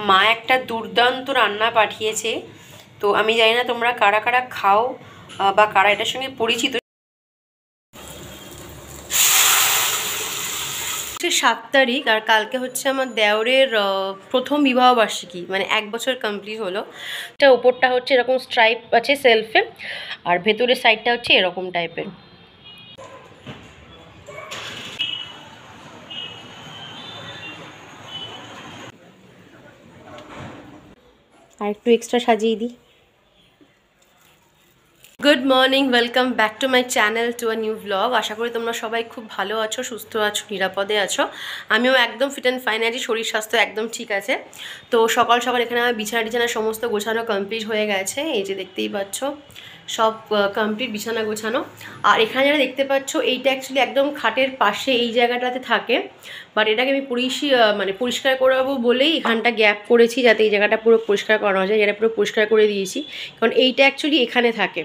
মা একটা দুর্দান্ত রান্না পাঠিয়েছে। তো আমি জানি না তোমরা কারা কারা খাও বা কারা এটার সঙ্গে পরিচিত। 7 তারিখ আর কালকে হচ্ছে আমার দেওরের প্রথম বিবাহবার্ষিকী, মানে 1 বছর কমপ্লিট হলো। এটা ওপরটা হচ্ছে এরকম স্ট্রাইপ আছে সেলফে, আর ভেতরের সাইডটা হচ্ছে এরকম টাইপের। আর একটু এক্সট্রা সাজিয়ে দিই। Good morning, welcome back to my channel, to a new vlog. আশা করি তোমরা সবাই খুব ভালো আছো, সুস্থ আছো, নিরাপদে আছো। আমিও একদম ফিট অ্যান্ড ফাইন আছি, শরীর স্বাস্থ্য একদম ঠিক আছে। তো সকাল সকাল এখানে আমার বিছানা সমস্ত গোছানো কমপ্লিট হয়ে গেছে। এই যে দেখতেই পাচ্ছ সব কমপ্লিট বিছানা গোছানো। আর এখানে যারা দেখতে পাচ্ছ এইটা অ্যাকচুয়ালি একদম খাটের পাশে এই জায়গাটাতে থাকে, বাট এটাকে আমি পরিষ্কার করাবো বলেই এখানটা গ্যাপ করেছি, যাতে এই জায়গাটা পুরো পরিষ্কার করানো যায়। এটা পুরো পরিষ্কার করে দিয়েছি, কারণ এইটা অ্যাকচুয়ালি এখানে থাকে।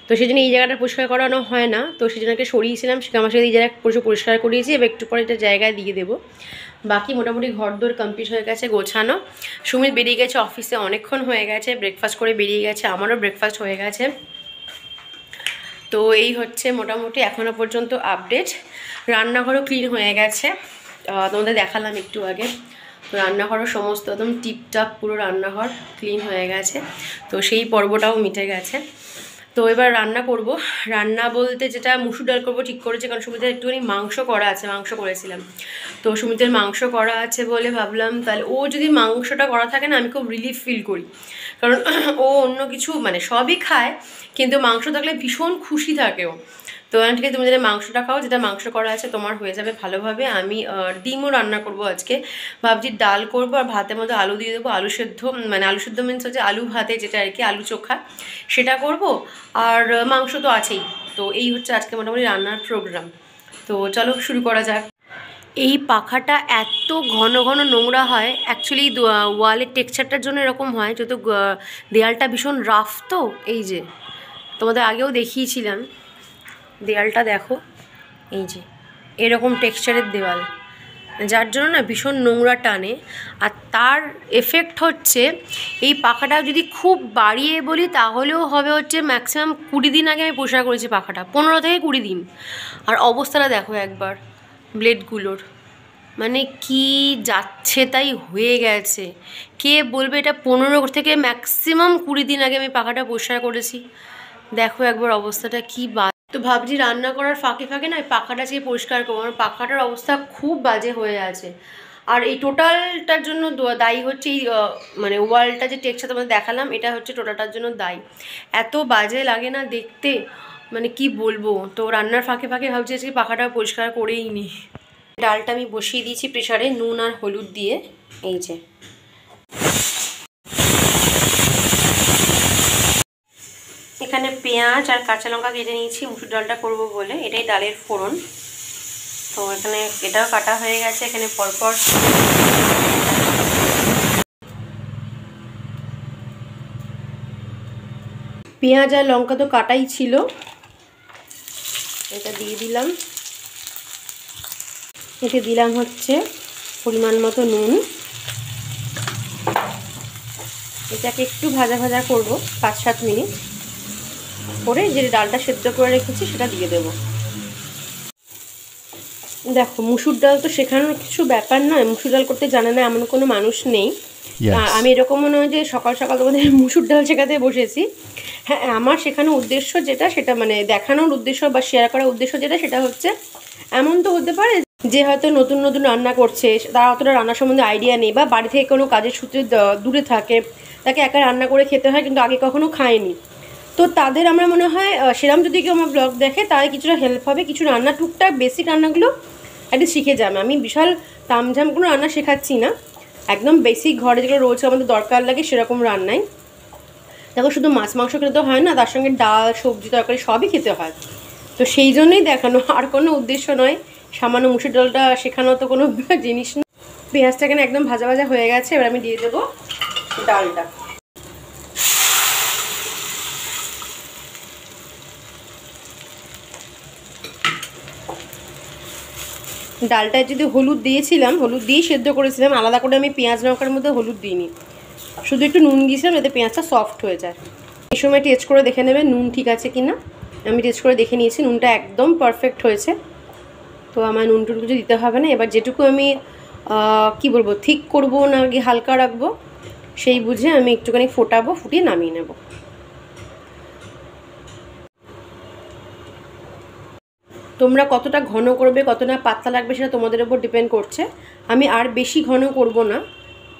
তো সেই জন্য এই জায়গাটা পরিষ্কার করানো হয় না, তো সেই জন্য সরিয়েছিলাম। সে আমার সাথে এই জায়গায় প্রচুর পরিষ্কার করিয়েছি, এবার একটু পরে এটা জায়গায় দিয়ে দেবো। বাকি মোটামুটি ঘরদোর কমপ্লিট হয়ে গেছে গোছানো। সুমিত বেরিয়ে গেছে অফিসে, অনেকক্ষণ হয়ে গেছে, ব্রেকফাস্ট করে বেরিয়ে গেছে, আমারও ব্রেকফাস্ট হয়ে গেছে। তো এই হচ্ছে মোটামুটি এখনও পর্যন্ত আপডেট। রান্নাঘরও ক্লিন হয়ে গেছে, তোমাদের দেখালাম একটু আগে। তো রান্নাঘরও সমস্ত একদম টিপটাপ পুরো রান্নাঘর ক্লিন হয়ে গেছে। তো সেই পর্বটাও মিটে গেছে। তো এবার রান্না করব। রান্না বলতে যেটা মুসুর ডাল করবো ঠিক করেছে, কারণ সুমিতের একটুখানি মাংস করা আছে, মাংস করেছিলাম। তো সুমিতের মাংস করা আছে বলে ভাবলাম তাহলে ও যদি মাংসটা করা থাকে না, আমি খুব রিলিফ ফিল করি। কারণ ও অন্য কিছু মানে সবই খায়, কিন্তু মাংস থাকলে ভীষণ খুশি থাকে ও। তো ঠিক আছে, তুমি যেটা মাংসটা খাও, যেটা মাংস করা আছে তোমার হয়ে যাবে ভালোভাবে। আমি ডিমও রান্না করব আজকে। ভাবছি ডাল করবো আর ভাতের মধ্যে আলু দিয়ে দেবো, আলু সেদ্ধ, মানে আলু সেদ্ধ মিন্স হচ্ছে আলু ভাতে যেটা আর কি, আলু চোখা, সেটা করব। আর মাংস তো আছেই। তো এই হচ্ছে আজকে মোটামুটি রান্নার প্রোগ্রাম। তো চলো শুরু করা যাক। এই পাখাটা এত ঘন ঘন নোংরা হয়, অ্যাকচুয়ালি ওয়ালের টেক্সচারটার জন্য এরকম হয়, যেহেতু দেয়ালটা ভীষণ রাফ। তো এই যে তোমাদের আগেও দেখিয়েছিলাম, দেয়ালটা দেখো, এই যে এরকম টেক্সচারের দেওয়াল, যার জন্য না ভীষণ নোংরা টানে। আর তার এফেক্ট হচ্ছে এই পাখাটা যদি খুব বাড়িয়ে বলি তাহলেও হবে হচ্ছে ম্যাক্সিমাম 20 দিন আগে আমি পরিষ্কার করেছি পাখাটা, 15 থেকে 20 দিন। আর অবস্থাটা দেখো একবার ব্লেডগুলোর, মানে কি যাচ্ছে তাই হয়ে গেছে। কে বলবে এটা 15 থেকে ম্যাক্সিমাম 20 দিন আগে আমি পাখাটা পরিষ্কার করেছি। দেখো একবার অবস্থাটা কি তো ভাবছি রান্না করার ফাঁকে ফাঁকে না পাখাটা চেয়ে পরিষ্কার করবো, আমার পাখাটার অবস্থা খুব বাজে হয়ে আছে। আর এই টোটালটার জন্য দায়ী হচ্ছে এই মানে ওয়ালটা যে টেক্সচার তোমাদের দেখালাম, এটা হচ্ছে টোটালটার জন্য দায়ী। এত বাজে লাগে না দেখতে, মানে কি বলবো। তো রান্নার ফাঁকে ফাঁকে ভাবছি আজকে পাখাটা পরিষ্কার করেই নি। ডালটা আমি বসিয়ে দিয়েছি প্রেসারে নুন আর হলুদ দিয়ে। এই যে এখানে পেঁয়াজ আর কাঁচা লঙ্কা কেটে নিয়েছি মুসুর ডালটা করবো বলে, এটাই ডালের ফোড়ন। তো এখানে এটাও কাটা হয়ে গেছে, এখানে পরপর পেঁয়াজ আর লঙ্কা তো কাটাই ছিল, এটা দিয়ে দিলাম। এতে দিলাম হচ্ছে পরিমাণ মতো নুন। এটাকে একটু ভাজা ভাজা করবো 5-7 মিনিট করে, যে ডালটা সেদ্ধ করে রেখেছি সেটা দিয়ে দেবো। দেখো মুসুর ডাল তো শেখানোর কিছু ব্যাপার নয়, মুসুর ডাল করতে জানে না এমন কোনো মানুষ নেই। আমি এরকমও নয় যে সকাল সকাল তোমাদের মুসুর ডাল শেখাতে বসেছি। হ্যাঁ, আমার শেখানোর উদ্দেশ্য যেটা, সেটা মানে দেখানোর উদ্দেশ্য বা শেয়ার করার উদ্দেশ্য যেটা, সেটা হচ্ছে এমন তো হতে পারে যে হয়তো নতুন নতুন রান্না করছে, তার অতটা রান্নার সম্বন্ধে আইডিয়া নেই, বা বাড়ি থেকে কোনো কাজের সূত্রে দূরে থাকে, তাকে একা রান্না করে খেতে হয় কিন্তু আগে কখনো খায়নি। তো তাদের আমরা মনে হয় সেরকম যদি কেউ আমার ব্লগ দেখে তাহলে কিছুটা হেল্প হবে, কিছু রান্না টুকটাক বেসিক রান্নাগুলো একটা শিখে যাবে। আমি বিশাল তামঝাম কোনো রান্না শেখাচ্ছি না, একদম বেসিক ঘরে যেগুলো রোজ আমাদের দরকার লাগে সেরকম রান্নাই। দেখো শুধু মাছ মাংস খেতে তো হয় না, তার সঙ্গে ডাল সবজি তরকারি সবই খেতে হয়। তো সেই জন্যই দেখানো, আর কোনো উদ্দেশ্য নয়। সামান্য মুসুর ডালটা শেখানো তো কোনো জিনিস না। পেঁয়াজটা এখানে একদম ভাজা ভাজা হয়ে গেছে, এবার আমি দিয়ে দেবো ডালটা। ডালটায় যদি হলুদ দিয়েছিলাম, হলুদ দিয়েই সেদ্ধ করেছিলাম, আলাদা করে আমি পেঁয়াজ লঙ্কার মধ্যে হলুদ দিইনি, শুধু একটু নুন দিয়েছিলাম যাতে পেঁয়াজটা সফট হয়ে যায়। এই সময় টেস্ট করে দেখে নেবে নুন ঠিক আছে কি না। আমি টেস্ট করে দেখে নিয়েছি, নুনটা একদম পারফেক্ট হয়েছে। তো আমার নুন টুকু কিছু দিতে হবে না। এবার যেটুকু আমি কি বলবো, ঠিক করবো না কি হালকা রাখবো সেই বুঝে আমি একটুখানি ফোটাবো, ফুটিয়ে নামিয়ে নেব। তোমরা কতটা ঘন করবে, কতটা পাতলা লাগবে সেটা তোমাদের উপর ডিপেন্ড করছে। আমি আর বেশি ঘন করব না,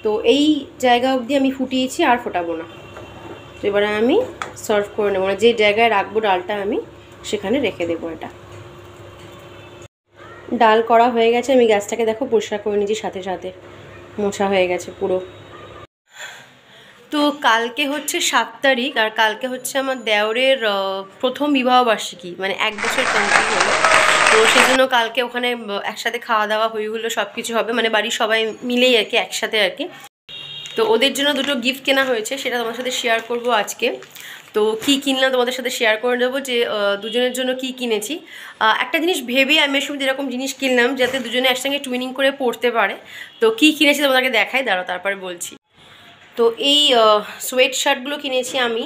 তো এই জায়গা অবধি আমি ফুটিয়েছি, আর ফোটাবো না। তো এবারে আমি সার্ভ করে নেবো, মানে যে জায়গায় রাখবো ডালটা আমি সেখানে রেখে দেবো। এটা ডাল করা হয়ে গেছে, আমি গ্যাসটাকে দেখো পরিষ্কার করে নিয়েছি, সাথে সাথে মোছা হয়ে গেছে পুরো। তো কালকে হচ্ছে 7 তারিখ, আর কালকে হচ্ছে আমার দেওরের প্রথম বিবাহবার্ষিকী, মানে 1 বছর কমপ্লিট হলো। তো সেই জন্য কালকে ওখানে একসাথে খাওয়া দাওয়া হলো, সব কিছু হবে, মানে বাড়ির সবাই মিলেই আর কি, একসাথে আর কি। তো ওদের জন্য দুটো গিফট কেনা হয়েছে, সেটা তোমার সাথে শেয়ার করব আজকে। তো কি কিনলাম তোমাদের সাথে শেয়ার করে দেবো, যে দুজনের জন্য কি কিনেছি। একটা জিনিস ভেবে আমি শুধু এরকম জিনিস কিনলাম যাতে দুজনে একসঙ্গে টুইনিং করে পড়তে পারে। তো কি কিনেছি তোমাদেরকে দেখাই, দাঁড়াও তারপরে বলছি। তো এই সোয়েট শার্টগুলো কিনেছি আমি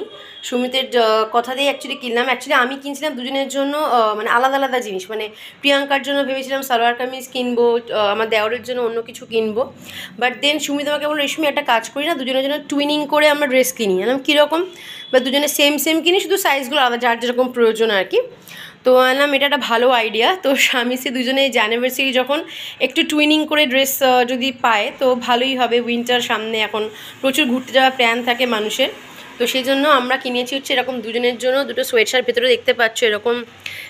সুমিতের কথা দিয়ে অ্যাকচুয়ালি কিনলাম। অ্যাকচুয়ালি আমি কিনছিলাম দুজনের জন্য, মানে আলাদা আলাদা জিনিস, মানে প্রিয়াঙ্কার জন্য ভেবেছিলাম সালোয়ার কামিজ কিনবো, আমার দেওরের জন্য অন্য কিছু কিনবো। বাট দেন সুমিত আমাকে বললো, রেশমি একটা কাজ করি না, দুজনের জন্য টুইনিং করে আমরা ড্রেস কিনি। আমি কীরকম, বা দুজনে সেম সেম কিনি, শুধু সাইজগুলো আলাদা, যার যেরকম প্রয়োজন আর কি। তো আনলাম, এটা একটা ভালো আইডিয়া। তো স্বামী সে দুজনে অ্যানিভার্সারি যখন একটু টুইনিং করে ড্রেস যদি পায় তো ভালোই হবে। উইন্টার সামনে, এখন প্রচুর ঘুরতে যাওয়ার প্ল্যান থাকে মানুষের। তো সেই জন্য আমরা কিনেছি হচ্ছে এরকম দুজনের জন্য দুটো সোয়েটার। ভেতরে দেখতে পাচ্ছ এরকম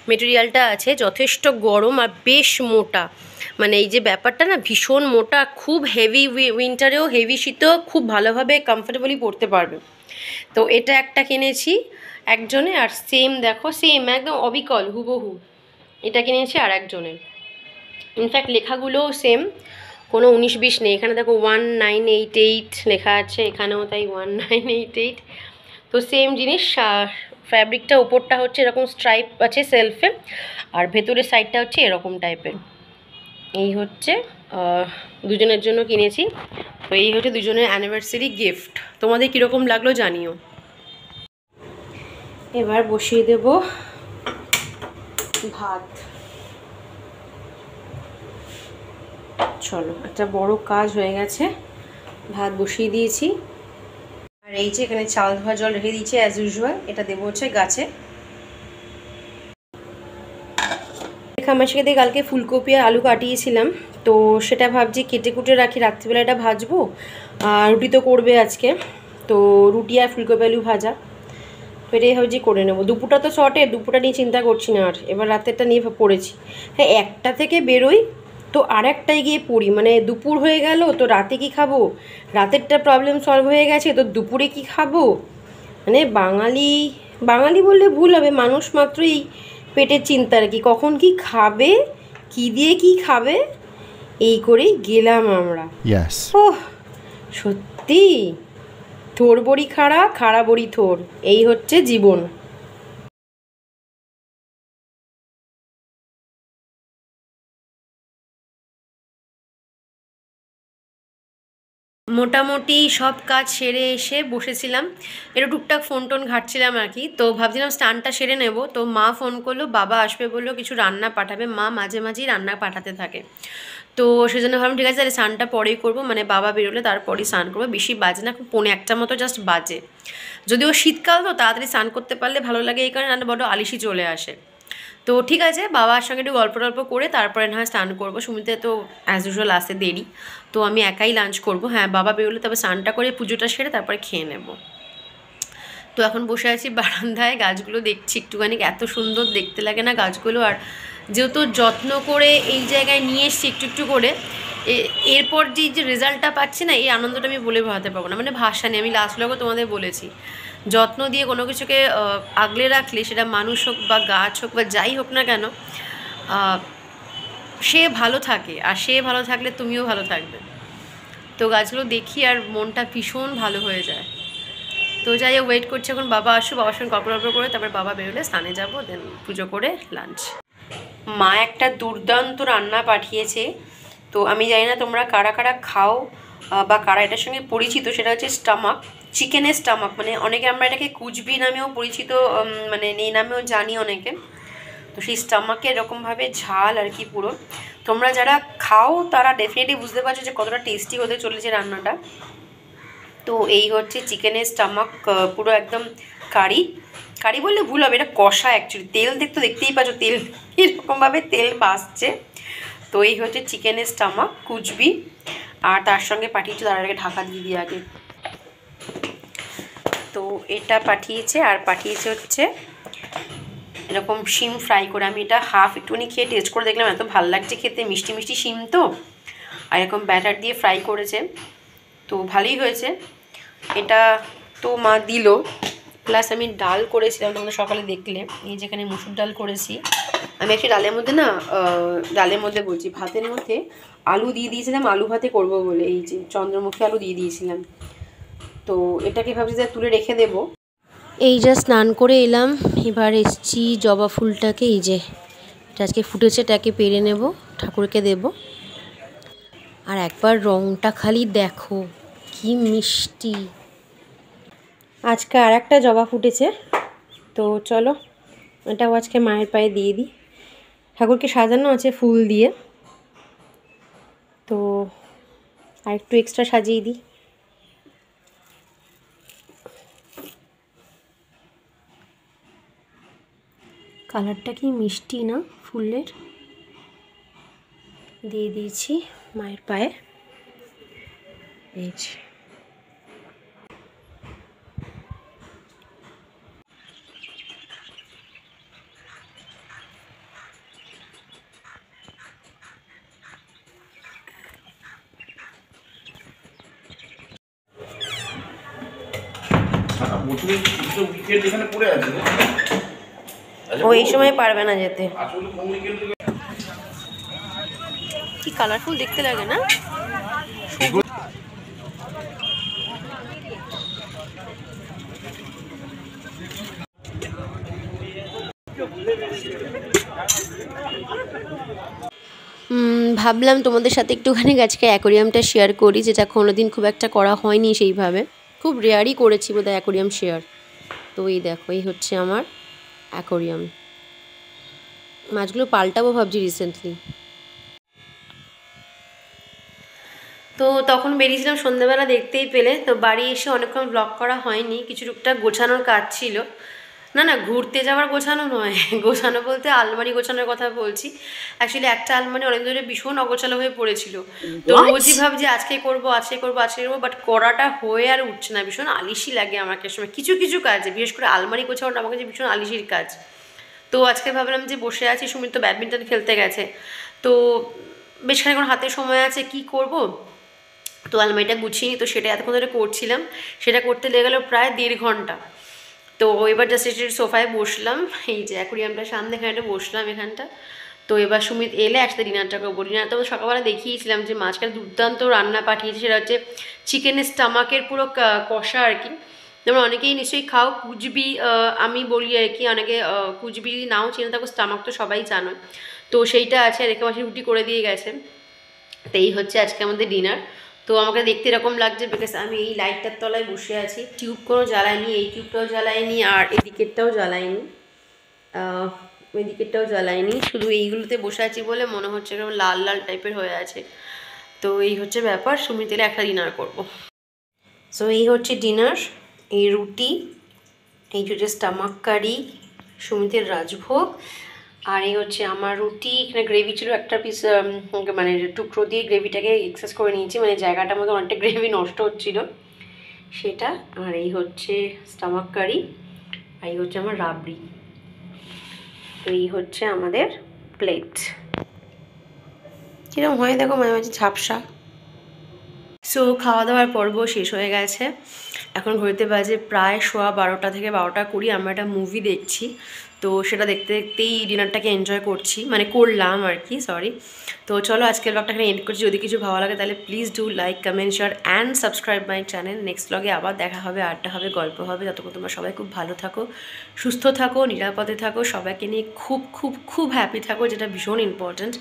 মেটেরিয়ালটা আছে, যথেষ্ট গরম আর বেশ মোটা, মানে এই যে ব্যাপারটা না ভীষণ মোটা, খুব হেভি, উইন্টারেও হেভি শীতেও খুব ভালোভাবে কমফোর্টেবলি পরতে পারবে। তো এটা একটা কিনেছি একজনে, আর সেম দেখো, সেম একদম অবিকল হুবহু এটা কিনেছি আর একজনের। ইনফ্যাক্ট লেখাগুলোও সেম, কোনো 19-20 নেই। এখানে দেখো 1988 লেখা আছে, এখানেও তাই 1988। তো সেম জিনিস। ফ্যাব্রিকটা উপরটা হচ্ছে এরকম স্ট্রাইপ আছে সেলফে, আর ভেতরের সাইডটা হচ্ছে এরকম টাইপের। এই হচ্ছে দুজনের জন্য কিনেছি। তো এই হচ্ছে দুজনের অ্যানিভার্সারি গিফট। তোমাদের কীরকম লাগলো জানিও। এবার বসিয়ে দেব ভাত। চলো, একটা বড় কাজ হয়ে গেছে, ভাত বসিয়ে দিয়েছি। আর এই যে এখানে চাল ধোয়া জল রেখে দিয়েছি অ্যাজ ইউজুয়াল, এটা দেবো হচ্ছে গাছে। খামাসিকে দিয়ে কালকে ফুলকপি আর আলু কাটিয়েছিলাম, তো সেটা ভাবছি কেটে কুটে রাখি, রাত্রিবেলা এটা ভাজবো। আর রুটি তো করবে আজকে, তো রুটি আর ফুলকপি আলু ভাজা, তো এটাই ভাবছি করে নেবো। দুপুরটা তো শর্টে, দুপুরটা নিয়ে চিন্তা করছি না আর, এবার রাতেরটা নিয়ে পড়েছি। হ্যাঁ, 1টা থেকে বেরোই তো আর একটায় গিয়ে পড়ি, মানে দুপুর হয়ে গেল তো রাতে কি খাবো, রাতেরটা প্রবলেম সলভ হয়ে গেছে তো দুপুরে কি খাবো। মানে বাঙালি, বাঙালি বললে ভুল হবে, মানুষ মাত্রই পেটের চিন্তা আর কি, কখন কি খাবে, কি দিয়ে কি খাবে, এই করেই গেলাম আমরা। ওহ সত্যি, থোর বড়ি খাড়া, খাড়া বড়ি থোর, এই হচ্ছে জীবন। মোটামুটি সব কাজ সেরে এসে বসেছিলাম, একটু টুকটাক ফোন টোন ঘাটছিলাম আর কি। তো ভাবছিলাম স্নানটা সেরে নেব, তো মা ফোন করলো, বাবা আসবে বললো, কিছু রান্না পাঠাবে, মা মাঝে মাঝেই রান্না পাঠাতে থাকে। তো সেজন্য ভাবলাম ঠিক আছে তাহলে স্নানটা পরেই করবো, মানে বাবা বেরোলে তারপরেই স্নান করবো। বেশি বাজে না, 1:45 মতো জাস্ট বাজে। যদিও শীতকাল তো তাড়াতাড়ি স্নান করতে পারলে ভালো লাগে, এই কারণে রান্না বড্ড আলিশি চলে আসে। তো ঠিক আছে, বাবার সঙ্গে একটু গল্প টল্প করে তারপরে না হয় স্নান করবো। সুমিতে তো অ্যাজ ইউজুয়াল আসতে দেরি, তো আমি একাই লাঞ্চ করবো। হ্যাঁ, বাবা বেরোলে তবে স্নানটা করে পুজোটা সেরে তারপরে খেয়ে নেব। তো এখন বসে আছি বারান্দায়, গাছগুলো দেখছি একটুখানি, এত সুন্দর দেখতে লাগে না গাছগুলো। আর যেহেতু যত্ন করে এই জায়গায় নিয়ে এসছি একটু একটু করে, এরপর যে রেজাল্টটা পাচ্ছি না, এই আনন্দটা আমি বলে বোঝাতে পারবো না, মানে ভাষা নেই। আমি লাস্ট ব্লগে তোমাদের বলেছি, যত্ন দিয়ে কোনো কিছুকে আগলে রাখলে, সেটা মানুষ হোক বা গাছ হোক বা যাই হোক না কেন, সে ভালো থাকে, আর সে ভালো থাকলে তুমিও ভালো থাকবে। তো গাছগুলো দেখি আর মনটা ভীষণ ভালো হয়ে যায়। তো যাই হোক, ওয়েট করছি এখন বাবা আসুক, বাবার সঙ্গে গল্প করে তারপরে বাবা বেরোলে স্নানে যাবো, দেন পুজো করে লাঞ্চ। মা একটা দুর্দান্ত রান্না পাঠিয়েছে। তো আমি জানি না তোমরা কারা কারা খাও বা কারা এটার সঙ্গে পরিচিত, সেটা হচ্ছে স্টামাক, চিকেনের স্টামাক। মানে অনেকে আমরা এটাকে কুচবি নামেও পরিচিত, মানে এই নামেও জানি অনেকে। তো সেই স্টামাকে এরকমভাবে ঝাল আর কি পুরো। তোমরা যারা খাও তারা ডেফিনেটলি বুঝতে পারছো যে কতটা টেস্টি হতে চলেছে রান্নাটা। তো এই হচ্ছে চিকেনের স্টামাক, পুরো একদম কারি কারি বললে ভুল হবে, এটা কষা অ্যাকচুয়ালি। তেল দেখতেই পাচ্ছ, তেল এরকমভাবে তেল বাসছে। তো এই হচ্ছে চিকেনের স্টামাক কুচবি, আর তার সঙ্গে পাঠিয়েছে, তার আগে ঢাকা দিয়ে দিয়ে আগে। তো এটা পাঠিয়েছে, আর পাঠিয়েছে হচ্ছে এরকম শিম ফ্রাই করে। আমি এটা হাফ একটুখানি খেয়ে টেস্ট করে দেখলাম, এত ভালো লাগছে খেতে, মিষ্টি মিষ্টি শিম তো, আর এরকম ব্যাটার দিয়ে ফ্রাই করেছে, তো ভালোই হয়েছে। এটা তো মা দিল, প্লাস আমি ডাল করেছিলাম, তোমরা সকালে দেখলে, এই যেখানে মুসুর ডাল করেছি আমি। একটু ডালের মধ্যে বলছি, ভাতের মধ্যে আলু দিয়ে দিয়েছিলাম, আলু ভাতে করব বলে, এই যে চন্দ্রমুখী আলু দিয়ে দিয়েছিলাম। তো এটাকে ভাবছি যে তুলে রেখে দেব। এই যা স্নান করে এলাম, এবার এসছি জবা ফুলটাকে, এই যে এটা আজকে ফুটেছে, এটাকে পেরে নেব, ঠাকুরকে দেব। আর একবার রঙটা খালি দেখো কি মিষ্টি। আজকে আর একটা জবা ফুটেছে, তো চলো এটাও আজকে মায়ের পায়ে দিয়ে দিই। ঠাকুরকে সাজানো আছে ফুল দিয়ে, তো আর একটু এক্সট্রা সাজিয়ে দিই। কালারটা কি মিষ্টি না ফুলের। দিয়ে দিয়েছি মায়ের পায়ে, এই যে। ও এই সময় পারবে না যেতে। কি কালারফুল দেখতে লাগে না। ভাবলাম তোমাদের সাথে একটুখানি আজকে অ্যাকোরিয়ামটা শেয়ার করি, যেটা কোনোদিন খুব একটা করা হয়নি সেইভাবে, খুব রেয়ারই করেছি বোধহয় অ্যাকোরিয়াম শেয়ার। তো এই দেখো, এই হচ্ছে আমার অ্যাকোরিয়াম। মাছগুলো পাল্টাবো ভাবছি রিসেন্টলি। তো তখন বেরিয়েছিলাম সন্ধ্যাবেলা, দেখতেই পেলে। তো বাড়ি এসে অনেকক্ষণ ব্লগ করা হয়নি, কিছু টুকটাক গোছানোর কাজ ছিল। না ঘুরতে যাওয়ার গোছানো নয়, গোছানো বলতে আলমারি গোছানোর কথা বলছি। অ্যাকচুয়ালি একটা আলমারি অনেক ধরে ভীষণ অগোছালো হয়ে পড়েছিল, তো রোজই ভাবছি আজকে করবো, বাট করাটা হয়ে আর উঠছে না। ভীষণ আলিশি লাগে আমাকে সময় কিছু কিছু কাজে, বিশেষ করে আলমারি গোছানোটা আমার কাছে ভীষণ আলিশির কাজ। তো আজকে ভাবলাম যে বসে আছি, সুমিত তো ব্যাডমিন্টন খেলতে গেছে, তো বেশ খানিকক্ষণ হাতে সময় আছে, কি করব। তো আলমারিটা গুছিয়ে তো সেটা এতক্ষণ ধরে করছিলাম, সেটা করতে লেগে গেলো প্রায় 1.5 ঘন্টা। তো এবার জাস্ট এসে সোফায় বসলাম, এই যে অ্যাকোরিয়ামটার সামনে এখানটা বসলাম এখানটা। তো এবার সুমিত এলে একসাথে ডিনারটা করবো। ডিনারটা তো সকালবেলা দেখিয়েছিলাম যে মাছটা দুর্দান্ত রান্না পাঠিয়েছে, সেটা হচ্ছে চিকেনের স্টামাকের পুরো কষা আর কি। তোমরা অনেকেই নিশ্চয়ই খাও কুচবি, আমি বলি আর কি, অনেকে কুচবি নাও চিনে থাকো, স্টামাক তো সবাই জানো। তো সেইটা আছে, রেখে মাসে রুটি করে দিয়ে গেছে। তো এই হচ্ছে আজকে আমাদের ডিনার। তো আমাকে দেখতে এরকম লাগছে বিকজ আমি এই লাইটটার তলায় বসে আছি, টিউব কোনো জ্বালাইনি, এই টিউবটাও জ্বালাইনি, আর এদিকেরটাও জ্বালাইনি, এদিকেরটাও জ্বালাইনি, শুধু এইগুলোতে বসে আছি বলে মনে হচ্ছে এরকম লাল লাল টাইপের হয়ে আছে। তো এই হচ্ছে ব্যাপার, সুমিত এলে একটা ডিনার করবো। সো এই হচ্ছে ডিনার, এই রুটি, এই হচ্ছে স্টামাক কারি, সুমিতের রাজভোগ, আর এই হচ্ছে আমার রুটি। এখানে গ্রেভি ছিল একটা পিস, মানে টুকরো দিয়ে গ্রেভিটাকে এক্সেস করে নিয়েছি, মানে জায়গাটার মধ্যে অনেকটা গ্রেভি নষ্ট হচ্ছিল সেটা। আর এই হচ্ছে স্টামাক কারি, আর এই হচ্ছে আমার রাবড়ি। তো এই হচ্ছে আমাদের প্লেট। কীরকম হয় দেখো মাঝে মাঝে ঝাপসা। সো খাওয়া দাওয়ার পর্ব শেষ হয়ে গেছে, এখন ঘড়িতে বাজে প্রায় 12:15 থেকে 12:20। আমরা একটা মুভি দেখছি, তো সেটা দেখতে দেখতেই ডিনারটাকে এনজয় করছি, মানে করলাম আর কি, সরি। তো চলো আজকের ব্লগটা এখানে এন্ড করছি। যদি কিছু ভালো লাগে তাহলে please do like, comment, share and subscribe my channel. Next ব্লগে আবার দেখা হবে, আড্ডা হবে, গল্প হবে। ততক্ষণ তোমরা সবাই খুব ভালো থাকো, সুস্থ থাকো, নিরাপদে থাকো, সবাইকে নিয়ে খুব খুব খুব হ্যাপি থাকো, যেটা ভীষণ ইম্পর্ট্যান্ট।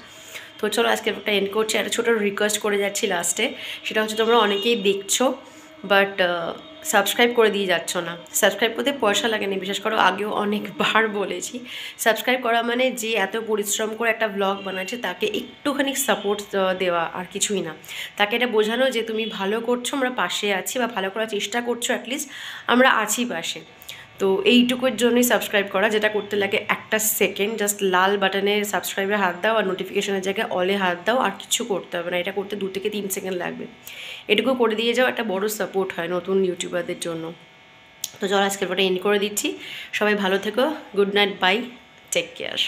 তো চলো আজকে একটা এন্ড করছি। একটা ছোটো রিকোয়েস্ট করে যাচ্ছি লাস্টে, সেটা হচ্ছে তোমরা অনেকেই দেখছো বাট সাবস্ক্রাইব করে দিয়ে যাচ্ছ না। সাবস্ক্রাইব করতে পয়সা লাগেনি, বিশেষ করে আগেও অনেকবার বলেছি। সাবস্ক্রাইব করা মানে যে এত পরিশ্রম করে একটা ব্লগ বানাচ্ছে তাকে একটুখানি সাপোর্ট দেওয়া, আর কিছুই না। তাকে এটা বোঝানো যে তুমি ভালো করছো, আমরা পাশে আছি, বা ভালো করার চেষ্টা করছো, অ্যাটলিস্ট আমরা আছি পাশে। তো এইটুকুর জন্যই সাবস্ক্রাইব করা, যেটা করতে লাগে একটা সেকেন্ড। জাস্ট লাল বাটনে সাবস্ক্রাইবে হাত দাও আর নোটিফিকেশনের জায়গায় অলে হাত দাও, আর কিছু করতে হবে না। এটা করতে 2 থেকে 3 সেকেন্ড লাগবে। এটুকু করে দিয়ে যাও, একটা বড় সাপোর্ট হয় নতুন ইউটিউবারদের জন্য। তো চলো আজকের পরে এন্ড করে দিচ্ছি। সবাই ভালো থেকো, good night, bye, take care.